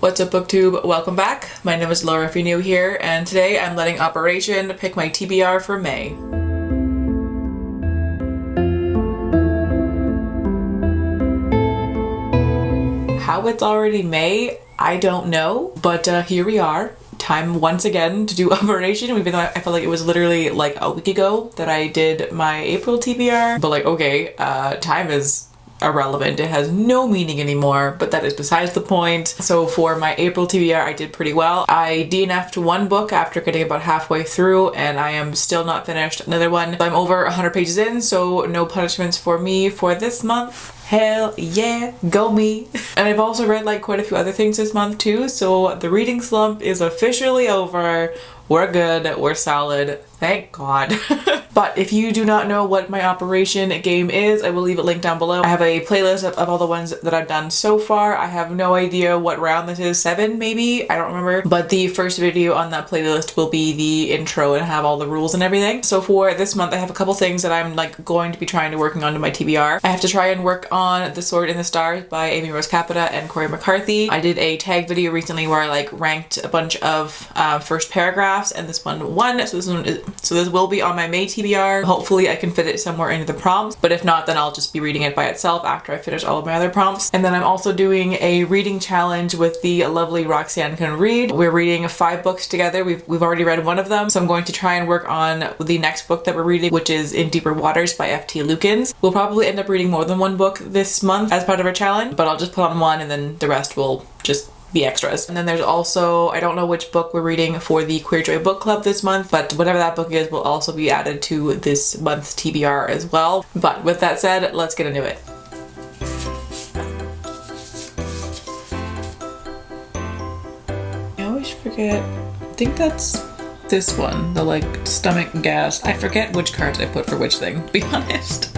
What's up, booktube? Welcome back. My name is Laura if you're new here, and today I'm letting Operation pick my TBR for May. How it's already May, I don't know, but here we are. Time once again to do Operation, even though I felt like it was literally like a week ago that I did my April TBR. But like, okay, time is irrelevant. It has no meaning anymore, but that is besides the point. So for my April TBR, I did pretty well. I DNF'd one book after getting about halfway through, and I am still not finished another one. I'm over 100 pages in, so no punishments for me for this month. Hell yeah, go me. And I've also read like quite a few other things this month too, so the reading slump is officially over. We're good, we're solid, thank God. But if you do not know what my Operation game is, I will leave it linked down below. I have a playlist of all the ones that I've done so far. I have no idea what round this is, 7 maybe? I don't remember. But the first video on that playlist will be the intro and have all the rules and everything. So for this month, I have a couple things that I'm like going to be trying to working on to my TBR. I have to try and work on The Sword in the Stars by Amy Rose Capetta and Cori McCarthy. I did a tag video recently where I like ranked a bunch of first paragraphs, and this one won. So this will be on my May TBR. Hopefully I can fit it somewhere into the prompts, but if not, then I'll just be reading it by itself after I finish all of my other prompts. And then I'm also doing a reading challenge with the lovely Roxanne Can Read. We're reading 5 books together. We've already read one of them, so I'm going to try and work on the next book that we're reading, which is In Deeper Waters by F.T. Lukens. We'll probably end up reading more than one book this month as part of our challenge, but I'll just put on one and then the rest will just be extras. And then there's also, I don't know which book we're reading for the Queer Joy Book Club this month, but whatever that book is will also be added to this month's TBR as well. But with that said, let's get into it. I always forget, I think that's this one, the like stomach gas. I forget which cards I put for which thing, to be honest.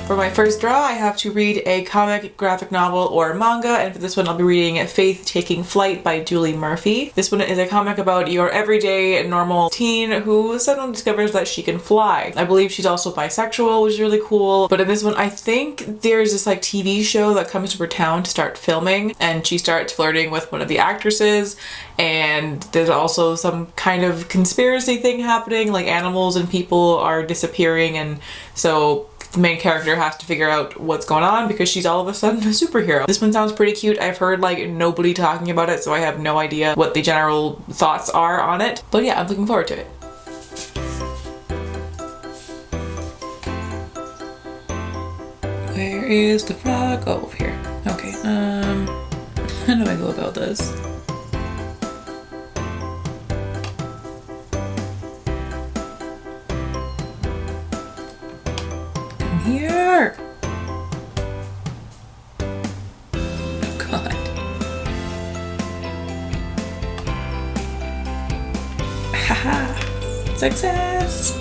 For my first draw, I have to read a comic, graphic novel, or manga, and for this one I'll be reading Faith Taking Flight by Julie Murphy. This one is a comic about your everyday, normal teen who suddenly discovers that she can fly. I believe she's also bisexual, which is really cool, but in this one I think there's this like TV show that comes to her town to start filming, and she starts flirting with one of the actresses, and there's also some kind of conspiracy thing happening, like animals and people are disappearing, and so the main character has to figure out what's going on because she's all of a sudden a superhero. This one sounds pretty cute. I've heard like nobody talking about it, so I have no idea what the general thoughts are on it. But yeah, I'm looking forward to it. Where is the frog? Oh, over here. Okay, how do I go about this? Here! Oh god. Haha! Success!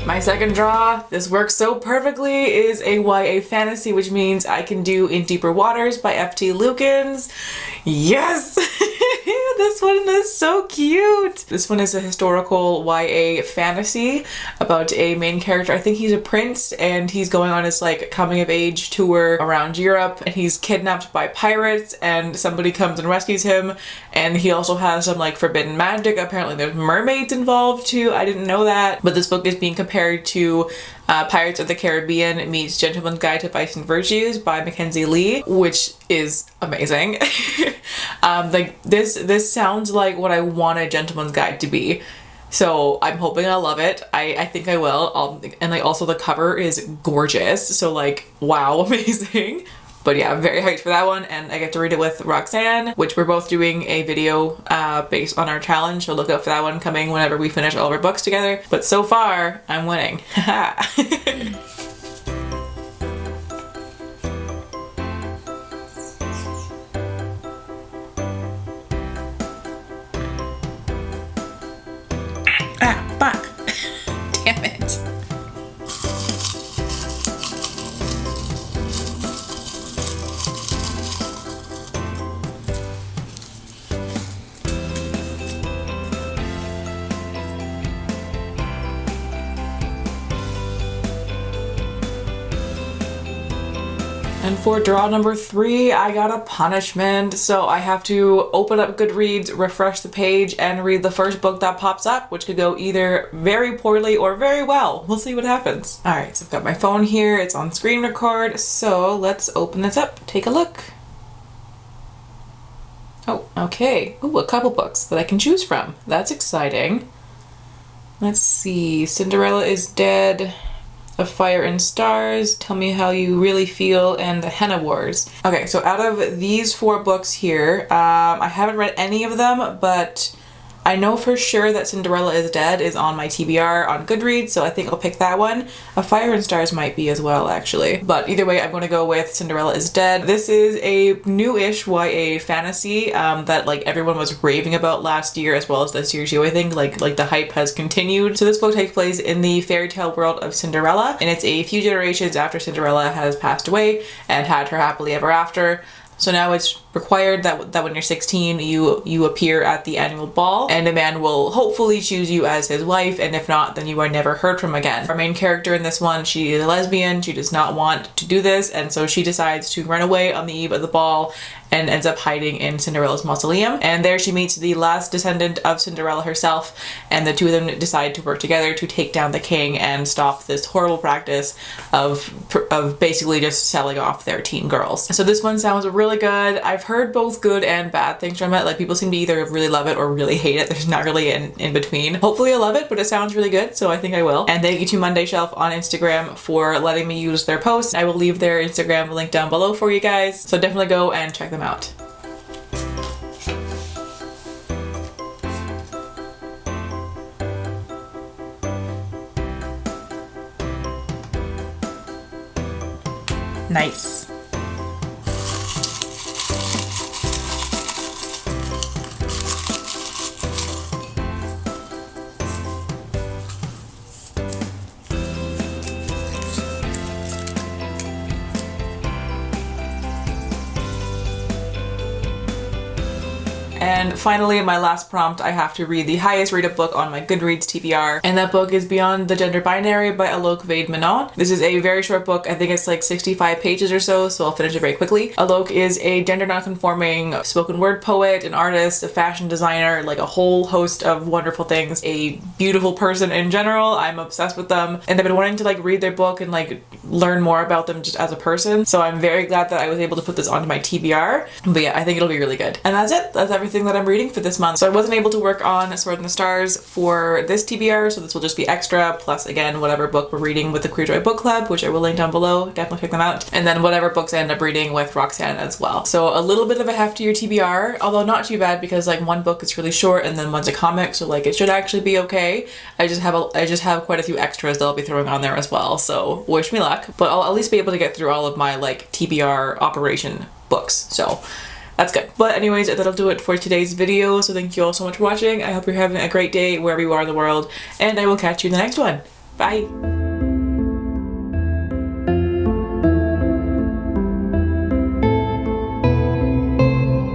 My second draw, this works so perfectly, is a YA fantasy, which means I can do In Deeper Waters by F.T. Lukens. Yes! This one is so cute! This one is a historical YA fantasy about a main character. I think he's a prince and he's going on his like coming of age tour around Europe, and he's kidnapped by pirates and somebody comes and rescues him, and he also has some like forbidden magic. Apparently there's mermaids involved too. I didn't know that. But this book is being compared to Pirates of the Caribbean meets Gentleman's Guide to Vice and Virtues by Mackenzie Lee, which is amazing. Like this sounds like what I want a Gentleman's Guide to be. So I'm hoping I'll love it. I think I will. And like also the cover is gorgeous. So like, wow, amazing. But yeah, I'm very hyped for that one, and I get to read it with Roxanne, which we're both doing a video based on our challenge, so look out for that one coming whenever we finish all of our books together. But so far, I'm winning. And for draw number 3, I got a punishment. So I have to open up Goodreads, refresh the page, and read the first book that pops up, which could go either very poorly or very well. We'll see what happens. All right, so I've got my phone here. It's on screen record. So let's open this up, take a look. Oh, okay. Oh, a couple books that I can choose from. That's exciting. Let's see. Cinderella is Dead, A Fire and Stars, Tell Me How You Really Feel, and The Henna Wars. Okay, so out of these 4 books here, I haven't read any of them, but I know for sure that Cinderella is Dead is on my TBR on Goodreads, so I think I'll pick that one. A Fire and Stars might be as well, actually. But either way, I'm going to go with Cinderella is Dead. This is a new-ish YA fantasy that like everyone was raving about last year as well as this year too, I think. Like the hype has continued. So this book takes place in the fairy tale world of Cinderella, and it's a few generations after Cinderella has passed away and had her happily ever after. So now it's required that when you're 16, you appear at the annual ball, and a man will hopefully choose you as his wife, and if not, then you are never heard from again. Our main character in this one, she is a lesbian, she does not want to do this, and so she decides to run away on the eve of the ball and ends up hiding in Cinderella's mausoleum. And there she meets the last descendant of Cinderella herself, and the two of them decide to work together to take down the king and stop this horrible practice of basically just selling off their teen girls. So this one sounds really good. I've heard both good and bad things from it. Like, people seem to either really love it or really hate it. There's not really an in between. Hopefully I love it, but it sounds really good, so I think I will. And thank you to Monday Shelf on Instagram for letting me use their posts. I will leave their Instagram link down below for you guys, so definitely go and check them out. Nice. And finally, my last prompt, I have to read the highest rated book on my Goodreads TBR, and that book is Beyond the Gender Binary by Alok Vaid-Menon. This is a very short book. I think it's like 65 pages or so I'll finish it very quickly. Alok is a gender nonconforming spoken word poet, an artist, a fashion designer, like a whole host of wonderful things. A beautiful person in general. I'm obsessed with them, and I've been wanting to like read their book and like learn more about them just as a person. So I'm very glad that I was able to put this onto my TBR. But yeah, I think it'll be really good. And that's it. That's everything that I'm reading for this month. So I wasn't able to work on Sword in the Stars for this TBR, so this will just be extra, plus again whatever book we're reading with the Queer Joy Book Club, which I will link down below. Definitely check them out. And then whatever books I end up reading with Roxanne as well. So a little bit of a heftier TBR, although not too bad because like one book is really short and then one's a comic, so like it should actually be okay. I just have quite a few extras that I'll be throwing on there as well, so wish me luck. But I'll at least be able to get through all of my like TBR operation books, so that's good. But anyways, that'll do it for today's video. So thank you all so much for watching. I hope you're having a great day wherever you are in the world, and I will catch you in the next one. Bye!